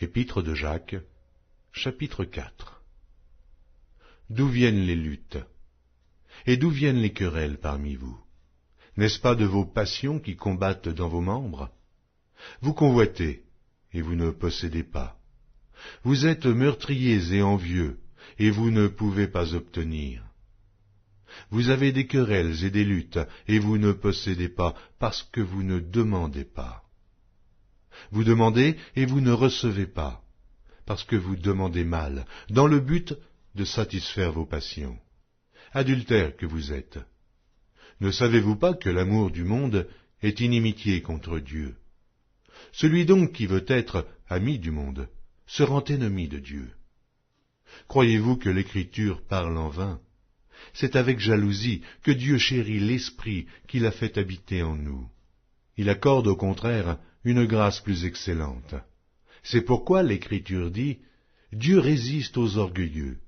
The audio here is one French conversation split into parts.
Épître de Jacques, chapitre 4. D'où viennent les luttes? Et d'où viennent les querelles parmi vous? N'est-ce pas de vos passions qui combattent dans vos membres? Vous convoitez, et vous ne possédez pas. Vous êtes meurtriers et envieux, et vous ne pouvez pas obtenir. Vous avez des querelles et des luttes, et vous ne possédez pas, parce que vous ne demandez pas. Vous demandez, et vous ne recevez pas, parce que vous demandez mal, dans le but de satisfaire vos passions. Adultères que vous êtes. Ne savez-vous pas que l'amour du monde est inimitié contre Dieu? Celui donc qui veut être ami du monde se rend ennemi de Dieu. Croyez-vous que l'Écriture parle en vain? C'est avec jalousie que Dieu chérit l'Esprit qu'il a fait habiter en nous. Il accorde au contraire une grâce plus excellente. C'est pourquoi l'Écriture dit « Dieu résiste aux orgueilleux,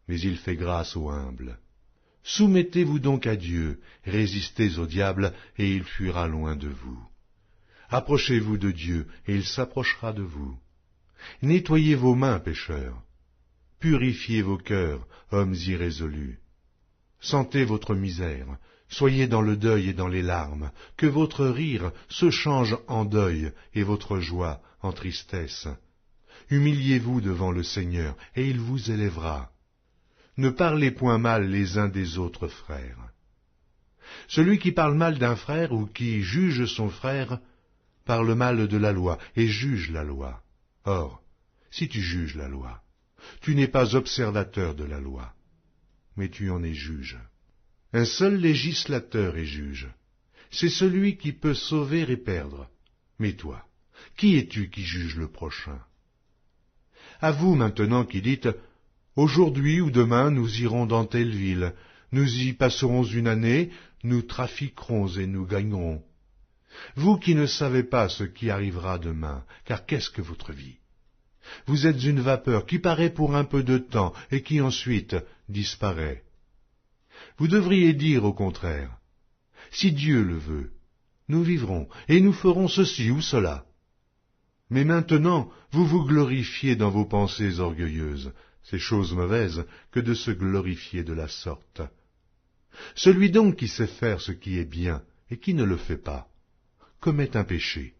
mais il fait grâce aux humbles. Soumettez-vous donc à Dieu, résistez au diable, et il fuira loin de vous. Approchez-vous de Dieu, et il s'approchera de vous. Nettoyez vos mains, pécheurs. Purifiez vos cœurs, hommes irrésolus. Sentez votre misère, soyez dans le deuil et dans les larmes, que votre rire se change en deuil et votre joie en tristesse. Humiliez-vous devant le Seigneur, et il vous élèvera. Ne parlez point mal les uns des autres frères. Celui qui parle mal d'un frère ou qui juge son frère parle mal de la loi et juge la loi. Or, si tu juges la loi, tu n'es pas observateur de la loi, mais tu en es juge. Un seul législateur est juge. C'est celui qui peut sauver et perdre. Mais toi, qui es-tu qui juge le prochain? À vous maintenant qui dites « Aujourd'hui ou demain nous irons dans telle ville, nous y passerons une année, nous trafiquerons et nous gagnerons. » Vous qui ne savez pas ce qui arrivera demain, car qu'est-ce que votre vie? Vous êtes une vapeur qui paraît pour un peu de temps et qui ensuite disparaît. Vous devriez dire au contraire, « Si Dieu le veut, nous vivrons et nous ferons ceci ou cela. » Mais maintenant, vous vous glorifiez dans vos pensées orgueilleuses. C'est chose mauvaise que de se glorifier de la sorte. Celui donc qui sait faire ce qui est bien et qui ne le fait pas, commet un péché.